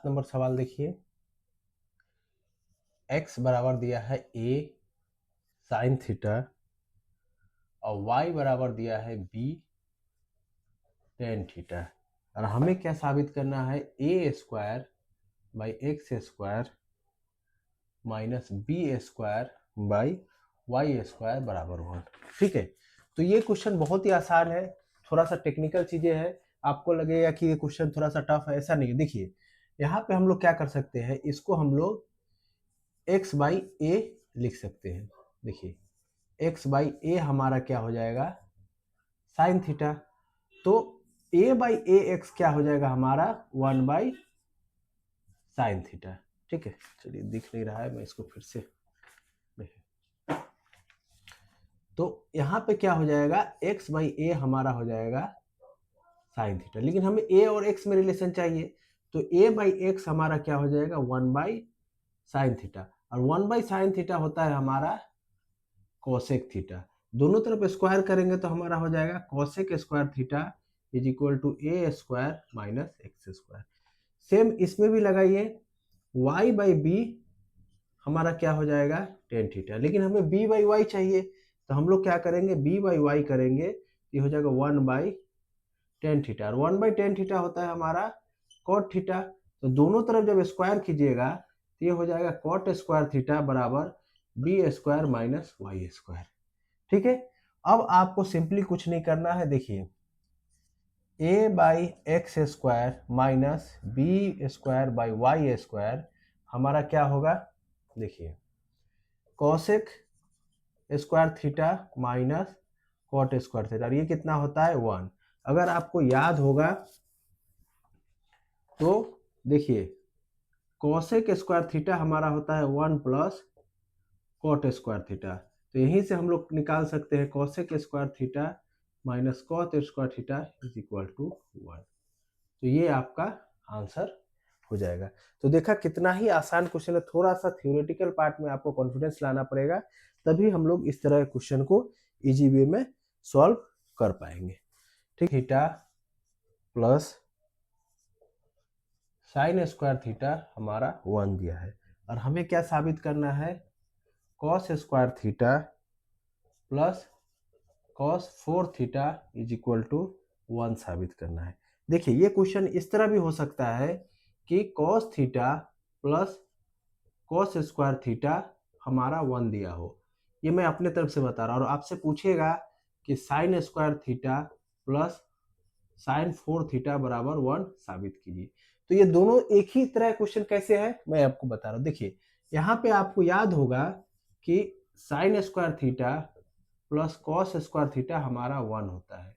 Number सवाल देखिए, x बराबर दिया है a साइन थीटा और y बराबर दिया है b टेन थीटा, और हमें क्या साबित करना है, a square by x square minus b square by y square बराबर 1। ठीक है, तो ये क्वेश्चन बहुत ही आसान है, थोड़ा सा टेक्निकल चीजें हैं। आपको लगेगा कि ये क्वेश्चन थोड़ा सा टफ है, ऐसा नहीं है। देखिए यहाँ पे हम लोग क्या कर सकते हैं, इसको हम लोग x बाई ए लिख सकते हैं। देखिए x बाई ए हमारा क्या हो जाएगा, साइन थीटा। तो a बाई ए एक्स क्या हो जाएगा हमारा, 1 बाई साइन थीटा। ठीक है, चलिए दिख नहीं रहा है, मैं इसको फिर से देखिए। तो यहाँ पे क्या हो जाएगा, x बाई ए हमारा हो जाएगा साइन थीटा, लेकिन हमें a और x में रिलेशन चाहिए, तो a बाई एक्स हमारा क्या हो जाएगा, 1 बाई साइन थीटा, और 1 बाई साइन थीटा होता है हमारा कोसेक थीटा। दोनों तरफ स्क्वायर करेंगे तो हमारा हो जाएगा cosec square theta is equal to a square minus x square. Same इसमें भी लगाइए, y बाई बी हमारा क्या हो जाएगा, टेन थीटा, लेकिन हमें b बाई वाई चाहिए, तो हम लोग क्या करेंगे, b बाई वाई करेंगे, ये हो जाएगा 1 बाई टेन थीटा, और 1 बाई टेन थीटा होता है हमारा कॉट थीटा। तो दोनों तरफ जब स्क्वायर कीजिएगा तो ये हो जाएगा कॉट स्क्वायर थीटा बराबर b square minus y square. ठीक है, अब आपको सिंपली कुछ नहीं करना है। देखिए a by x square minus b square by y square हमारा क्या होगा, देखिए cosec square theta minus cot square theta, और ये कितना होता है 1। अगर आपको याद होगा तो देखिए कोसेक स्क्वायर थीटा हमारा होता है 1 प्लस कॉट स्क्वायर थीटा, तो यहीं से हम लोग निकाल सकते हैं cosec square theta minus cot square theta is equal to 1। तो ये आपका आंसर हो जाएगा। तो देखा कितना ही आसान क्वेश्चन है, थोड़ा सा थ्योरेटिकल पार्ट में आपको कॉन्फिडेंस लाना पड़ेगा, तभी हम लोग इस तरह के क्वेश्चन को इजी वे में सॉल्व कर पाएंगे। ठीक, theta plus sign square theta हमारा 1 दिया है, और हमें क्या साबित करना है, cos square theta plus cos 4 theta is equal to 1 साबित करना है। देखिए ये क्वेश्चन इस तरह भी हो सकता है कि cos theta plus cos square theta हमारा 1 दिया हो, ये मैं अपने तरफ से बता रहा हूँ, और आपसे पूछेगा कि sign square theta plus sign 4 theta बराबर 1 साबित कीजिए। तो ये दोनों एक ही तरह क्वेश्चन कैसे है मैं आपको बता रहा हूँ। देखिए यहाँ पे आपको याद होगा कि sign square theta plus cos square theta हमारा 1 होता है,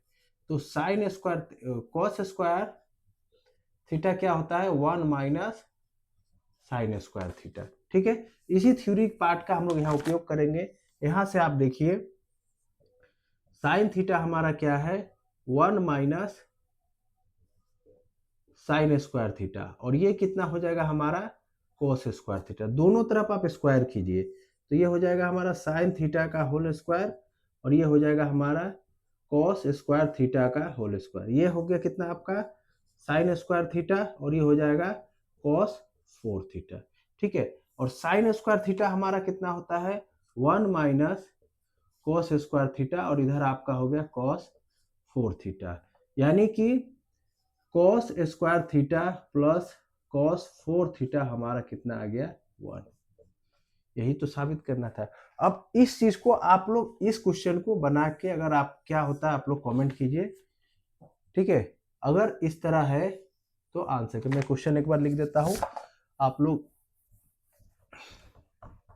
तो sine square cos square theta क्या होता है, 1 माइनस साइन स्क्वायर थीटा। ठीक है, इसी थ्योरी पार्ट का हम लोग यहाँ उपयोग करेंगे। यहाँ से आप देखिए साइन थीटा हमारा क्या है, 1 माइनस साइन स्क्वायर थीटा, और ये कितना हो जाएगा हमारा कोस स्क्वायर थीटा। दोनों तरफ आप स्क्वायर कीजिए तो ये हो जाएगा हमारा साइन थीटा का होल स्क्वायर, और ये हो जाएगा हमारा कॉस स्क्वायर थीटा का होल स्क्वायर। ये हो गया कितना आपका साइन स्क्वायर थीटा, और ये हो जाएगा कॉस 4 थीटा। ठीक है, और साइन स्क्वायर थीटा हमारा कितना होता है, 1 माइनस कॉस स्क्वायर थीटा, और इधर आपका हो गया कॉस 4 थीटा, यानी कि cos square theta plus cos 4 theta हमारा कितना आ गया, 1। यही तो साबित करना था। अब इस चीज को आप लोग इस क्वेश्चन को बना के, अगर आप क्या होता है आप लोग कमेंट कीजिए। ठीक है, अगर इस तरह है तो आंसर, मैं क्वेश्चन एक बार लिख देता हूं, आप लोग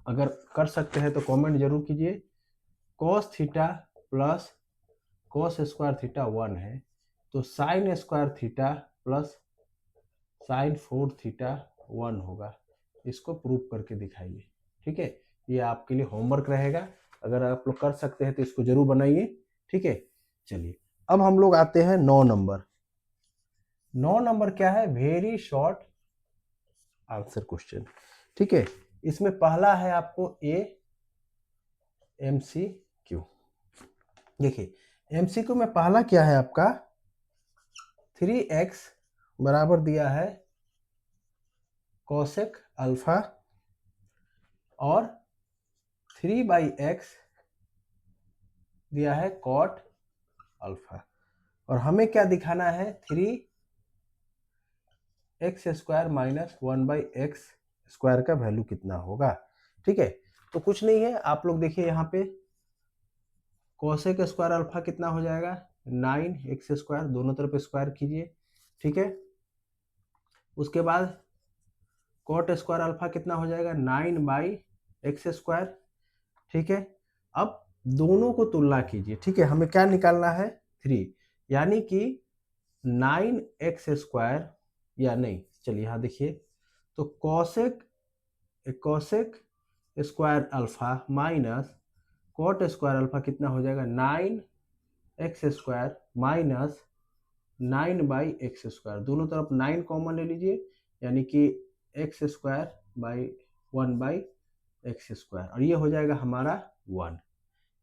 अगर कर सकते हैं तो कमेंट जरूर कीजिए। Cos theta plus cos square theta 1 है, तो sign square theta plus sign 4 theta 1 होगा, इसको प्रूव करके दिखाइए। ठीक है, ये आपके लिए होमवर्क रहेगा, अगर आप लोग कर सकते हैं तो इसको जरूर बनाइए। ठीक है, चलिए अब हम लोग आते हैं 9 नंबर। 9 नंबर क्या है, वेरी शॉर्ट आंसर क्वेश्चन। ठीक है, इसमें पहला है आपको ए MCQ। देखिए MCQ में पहला क्या है आपका, 3x बराबर दिया है कोसेक अल्फा और 3/x दिया है कॉट अल्फा। और हमें क्या दिखाना है, 3x² माइनस 1/x² का वैल्यू कितना होगा। ठीक है, तो कुछ नहीं है, आप लोग देखिए यहाँ पे कोसेक स्क्वायर अल्फा कितना हो जाएगा, 9x², दोनों तरफ स्क्वायर कीजिए। ठीक है, उसके बाद कॉट स्क्वायर अल्फा कितना हो जाएगा, 9/x²। ठीक है, अब दोनों को तुलना कीजिए। ठीक है, हमें क्या निकालना है, 3, यानी कि 9x², या नहीं, चलिए यहाँ देखिए, तो cosec square alpha minus cot square alpha कितना हो जाएगा, 9x² माइनस 9/x²। दोनों तरफ 9 कॉमन ले लीजिए, यानी कि x²/1/x², और ये हो जाएगा हमारा 1।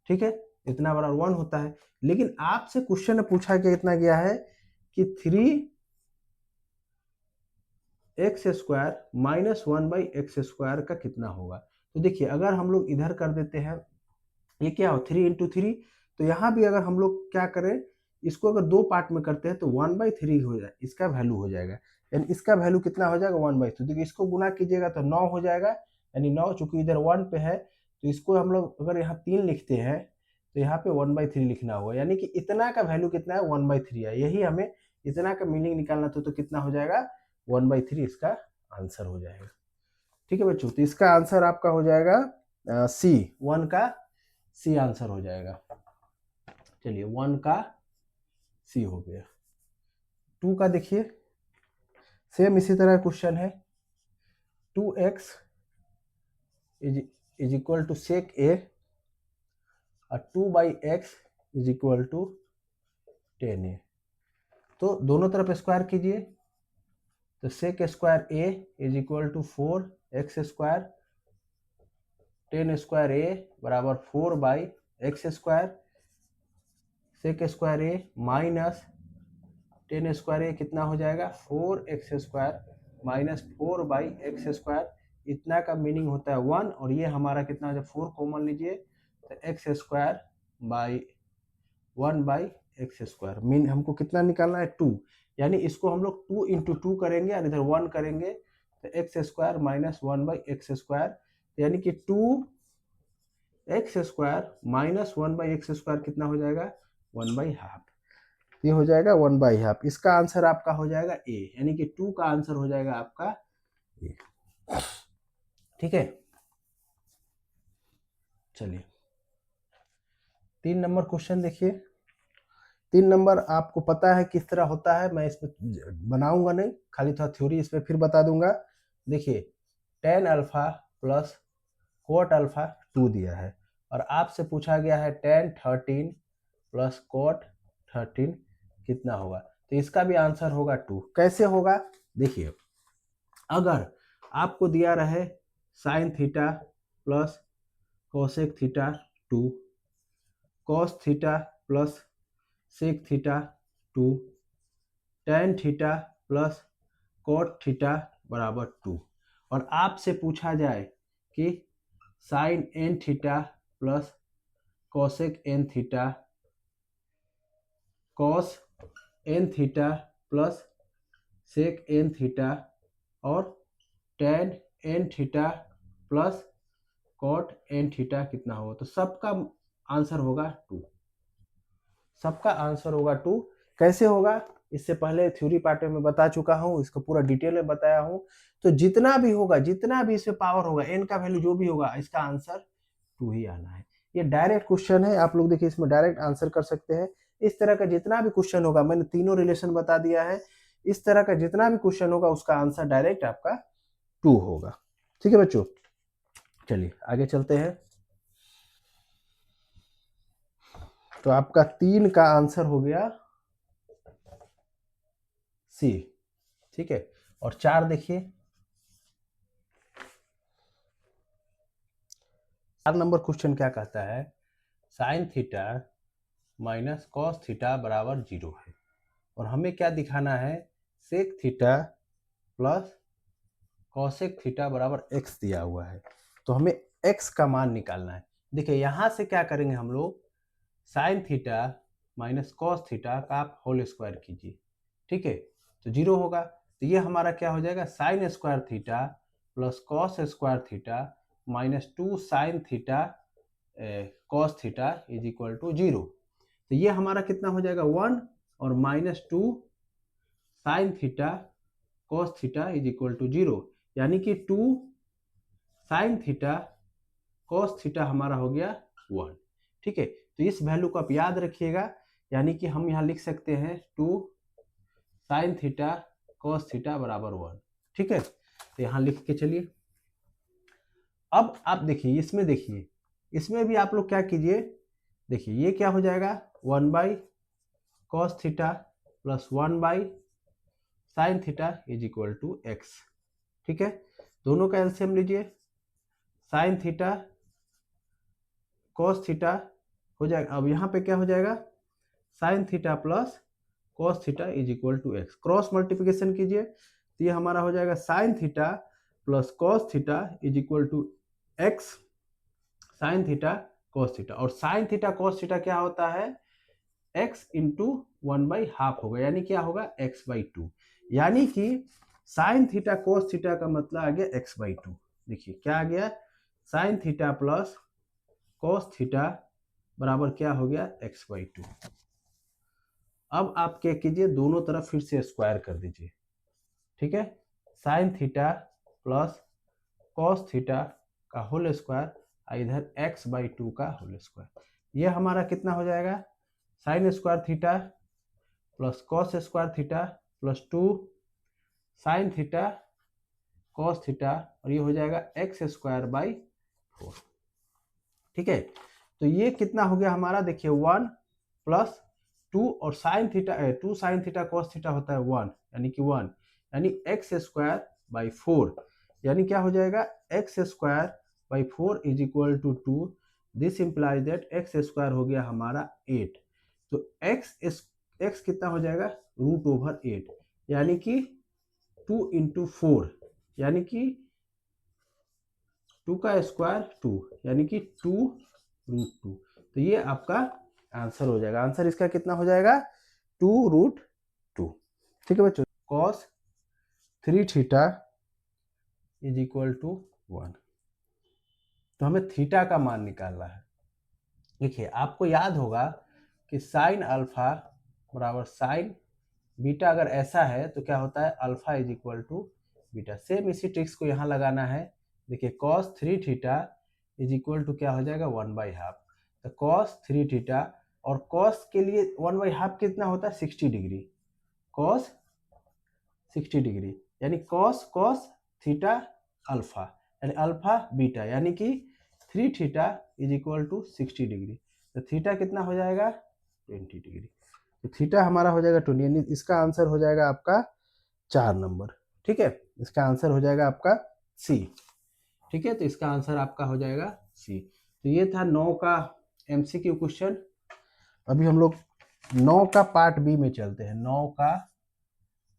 ठीक है, इतना बड़ा 1 होता है। लेकिन आपसे क्वेश्चन में पूछा गया, इतना गया है कि 3x² माइनस 1/x² का कितना होगा। तो देखिए, अगर हम लोग इधर कर देते हैं, ये क्या हो, 3 × 3, तो यहाँ भी अगर हम लोग क्या करें, इसको अगर दो पार्ट में करते हैं तो 1/3 हो जाए, इसका वैल्यू हो जाएगा, यानी इसका वैल्यू कितना हो जाएगा, 1/3। देखिए, इसको गुना कीजिएगा तो 9 हो जाएगा, यानी 9, चूंकि इधर 1 पे है तो इसको हम लोग अगर यहाँ 3 लिखते हैं तो यहाँ पे 1/3 लिखना होगा, यानी कि इतना का वैल्यू कितना है, 1/3 है। यही हमें इतना का मीनिंग निकालना था, तो कितना हो जाएगा, 1/3 इसका आंसर हो जाएगा। ठीक है बच्चों, तो इसका आंसर आपका हो जाएगा सी, 1 का सी आंसर हो जाएगा। चलिए, 1 का सी हो गया। 2 का देखिए, सेम इसी तरह क्वेश्चन है, 2x इज इक्वल टू सेक ए और 2/x is equal to 10a। तो दोनों तरफ स्क्वायर कीजिए, तो sec square a is equal to 4x², 10² a बराबर 4/x², sec square a minus 10² a कितना हो जाएगा, 4x² माइनस 4/x²। इतना का मीनिंग होता है 1, और ये हमारा कितना हो जाए, 4 कॉमन लीजिए, तो x²/1/x²। मीन हमको कितना निकालना है, 2, यानी इसको हम लोग 2 × 2 करेंगे और इधर 1 करेंगे, तो x² माइनस 1/x², यानी कि 2x² माइनस 1/x² कितना हो जाएगा, 1/2। ये हो जाएगा 1/2। इसका आंसर आपका हो जाएगा ए, यानी कि 2 का आंसर हो जाएगा आपका ए। ठीक है, चलिए 3 नंबर क्वेश्चन देखिए। 3 नंबर आपको पता है किस तरह होता है, मैं इसमें बनाऊंगा नहीं, खाली थोड़ा थ्योरी इसमें फिर बता दूंगा। देखिए, tan alpha plus coat alpha 2 दिया है, और आपसे पूछा गया है tan 13 प्लस कोट 13 कितना होगा। तो इसका भी आंसर होगा 2। कैसे होगा, देखिए, अगर आपको दिया रहे sine theta plus cosec theta 2, cos theta plus sec theta 2, tan theta plus cot theta बराबर 2, और आपसे पूछा जाए कि sine n theta plus cosec n theta, cos n theta plus sec n theta, और tan n theta plus cot n theta कितना होगा। तो सबका आंसर होगा 2, सबका आंसर होगा 2। कैसे होगा, इससे पहले थ्योरी पार्ट में बता चुका हूं, इसको पूरा डिटेल में बताया हूं। तो जितना भी होगा, जितना भी इसमें पावर होगा, n का वैल्यू जो भी होगा, इसका आंसर 2 ही आना है। ये डायरेक्ट क्वेश्चन है, आप लोग देखिए इसमें डायरेक्ट आंसर कर सकते हैं। इस तरह का जितना भी क्वेश्चन होगा, मैंने तीनों रिलेशन बता दिया है, इस तरह का जितना भी क्वेश्चन होगा उसका आंसर डायरेक्ट आपका 2 होगा। ठीक है बच्चों, चलिए आगे चलते हैं। तो आपका 3 का आंसर हो गया सी। ठीक है, और 4 देखिए, 4 नंबर क्वेश्चन क्या कहता है, sine theta minus cos theta बराबर 0 है, और हमें क्या दिखाना है, sec theta plus cosec theta बराबर एक्स दिया हुआ है, तो हमें एक्स का मान निकालना है। देखिए यहाँ से क्या करेंगे हम लोग, sign theta minus cos theta का आप होल स्क्वायर कीजिए, ठीक है, तो 0 होगा। तो ये हमारा क्या हो जाएगा, sine square theta plus cos square theta minus 2 sine theta cos theta is equal to 0। तो ये हमारा कितना हो जाएगा 1 और minus 2 sine theta cos theta is equal to 0, यानी कि 2 साइन थीटा कॉस थीटा हमारा हो गया 1, ठीक है। तो इस वैल्यू को आप याद रखिएगा, यानी कि हम यहाँ लिख सकते हैं 2 साइन थीटा कॉस थीटा बराबर 1, ठीक है। तो यहाँ लिख के चलिए। अब आप देखिए इसमें, देखिए इसमें भी आप लोग क्या कीजिए, देखिए ये क्या हो जाएगा 1 by cos theta plus 1 by sine theta is equal to x, ठीक है। दोनों का एलसीएम लीजिए, साइन थीटा कॉस थीटा हो जाएगा। अब यहाँ पे क्या हो जाएगा, sine theta plus cos theta is equal to x, cross multiplication कीजिए, तो ये हमारा हो जाएगा sine theta plus cos theta is equal to x sine theta cos theta. और साइन थीटा कॉस थीटा क्या होता है, एक्स इंटू 1/2 होगा, यानी क्या होगा x/2, यानी कि साइन थीटा कॉस थीटा का मतलब आ गया x/2। देखिए क्या आ गया, sign theta plus cos theta बराबर क्या हो गया x/2। अब आप क्या कीजिए, दोनों तरफ फिर से स्क्वायर कर दीजिए, ठीक है। Sine theta plus cos theta का होल स्क्वायर, इधर x/2 का होल स्क्वायर, ये हमारा कितना हो जाएगा, sine square theta plus cos square theta plus 2 sine theta cos theta, और ये हो जाएगा x²/4, ठीक है। तो ये कितना हो गया हमारा, देखिए 1 प्लस 2 और sine theta 2 sine theta cos theta होता है 1, यानी कि 1, यानी x²/4, यानी क्या हो जाएगा x²/4 is equal to 2। This implies that x² हो गया हमारा 8। तो x कितना हो जाएगा √8, यानी कि 2 इंटू 4, यानी कि 2 का स्क्वायर 2, यानी कि 2√2। तो ये आपका आंसर हो जाएगा। आंसर इसका कितना हो जाएगा 2√2, ठीक है बच्चों। cos 3 theta is equal to 1, तो हमें थीटा का मान निकालना है। देखिए आपको याद होगा कि साइन अल्फा बराबर साइन बीटा, अगर ऐसा है तो क्या होता है alpha is equal to beta. Same इसी ट्रिक्स को यहाँ लगाना है। देखिए cos 3 theta is equal to क्या हो जाएगा 1/2, तो cos 3 थीटा, और cos के लिए 1/2 कितना होता है 60 डिग्री, cos 60 डिग्री, यानी cos थीटा अल्फा, यानी अल्फा बीटा, यानी कि 3 theta is equal to 60 degree, तो थीटा कितना हो जाएगा 20 डिग्री। तो थीटा हमारा हो जाएगा 20, यानी इसका आंसर हो जाएगा आपका 4 नंबर, ठीक है। इसका आंसर हो जाएगा आपका सी, ठीक है। तो इसका आंसर आपका हो जाएगा सी। तो ये था 9 का एमसीक्यू क्वेश्चन। अभी हम लोग 9 का पार्ट बी में चलते हैं। 9 का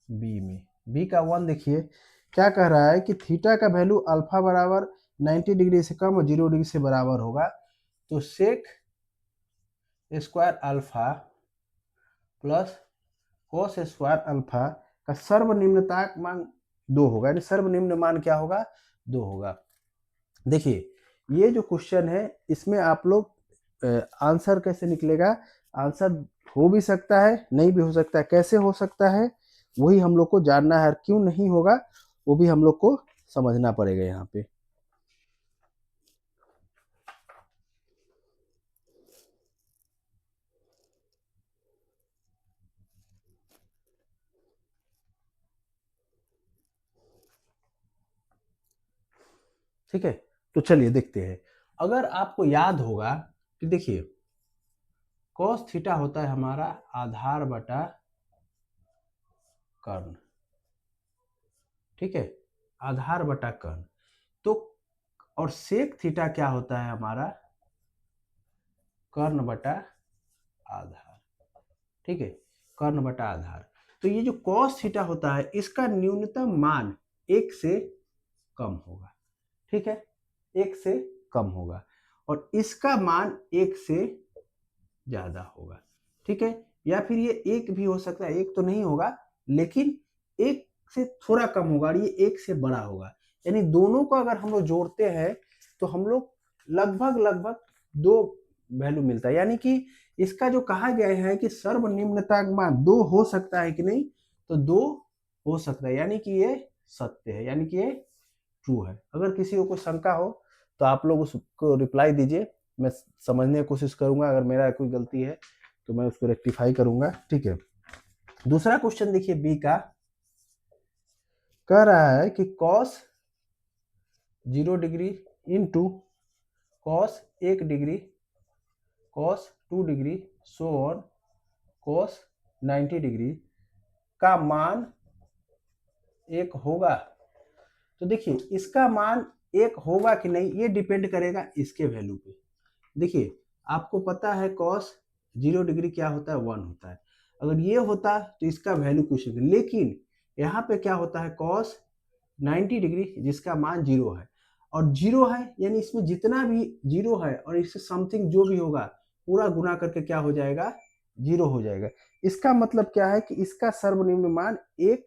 बी में, बी का 1 देखिए क्या कह रहा है कि थीटा का वैल्यू अल्फा बराबर 90 डिग्री से कम और 0 डिग्री से बराबर होगा, तो sec square alpha plus cos square alpha का सर्वनिम्नताक मान 2 होगा, यानी सर्वनिम्न मान क्या होगा 2 होगा। देखिए ये जो क्वेश्चन है इसमें आप लोग आंसर कैसे निकलेगा, आंसर हो भी सकता है नहीं भी हो सकता है, कैसे हो सकता है वही हम लोग को जानना है, और क्यों नहीं होगा वो भी हम लोग को समझना पड़ेगा यहाँ पे। ठीक है, तो चलिए देखते हैं। अगर आपको याद होगा कि देखिए cos थीटा होता है हमारा आधार बटा कर्ण, ठीक है, आधार बटा कर्ण। तो और सेक थीटा क्या होता है हमारा कर्ण बटा आधार, ठीक है, कर्ण बटा आधार। तो ये जो cos थीटा होता है इसका न्यूनतम मान 1 से कम होगा, ठीक है, 1 से कम होगा, और इसका मान 1 से ज्यादा होगा, ठीक है। या फिर ये 1 भी हो सकता है, 1 तो नहीं होगा, लेकिन 1 से थोड़ा कम होगा और ये 1 से बड़ा होगा। यानी दोनों को अगर हम लोग जोड़ते हैं तो हम लोग लगभग लगभग 2 वैल्यू मिलता है। यानी कि इसका जो कहा गया है कि सर्वनिम्नतम मान 2 हो सकता है कि नहीं, तो 2 हो सकता है, यानी कि ये सत्य है, यानी कि ये ट्रू है। अगर किसी को कोई शंका हो तो आप लोग उसको रिप्लाई दीजिए, मैं समझने की कोशिश करूंगा, अगर मेरा कोई गलती है तो मैं उसको रेक्टिफाई करूंगा, ठीक है। दूसरा क्वेश्चन देखिए बी का, कह रहा है कि cos 0 degree into cos 1 degree cos 2 degree so on cos 90 degree का मान 1 होगा। तो देखिए इसका मान 1 होगा कि नहीं ये डिपेंड करेगा इसके वैल्यू पे। देखिए आपको पता है cos 0 डिग्री क्या होता है, 1 होता है। अगर ये होता तो इसका वैल्यू कुछ नहीं, लेकिन यहाँ पे क्या होता है cos 90 डिग्री जिसका मान 0 है, और 0 है यानी इसमें जितना भी 0 है और इससे समथिंग जो भी होगा पूरा गुना करके क्या हो जाएगा, 0 हो जाएगा। इसका मतलब क्या है कि इसका सर्वनिम्न मान 1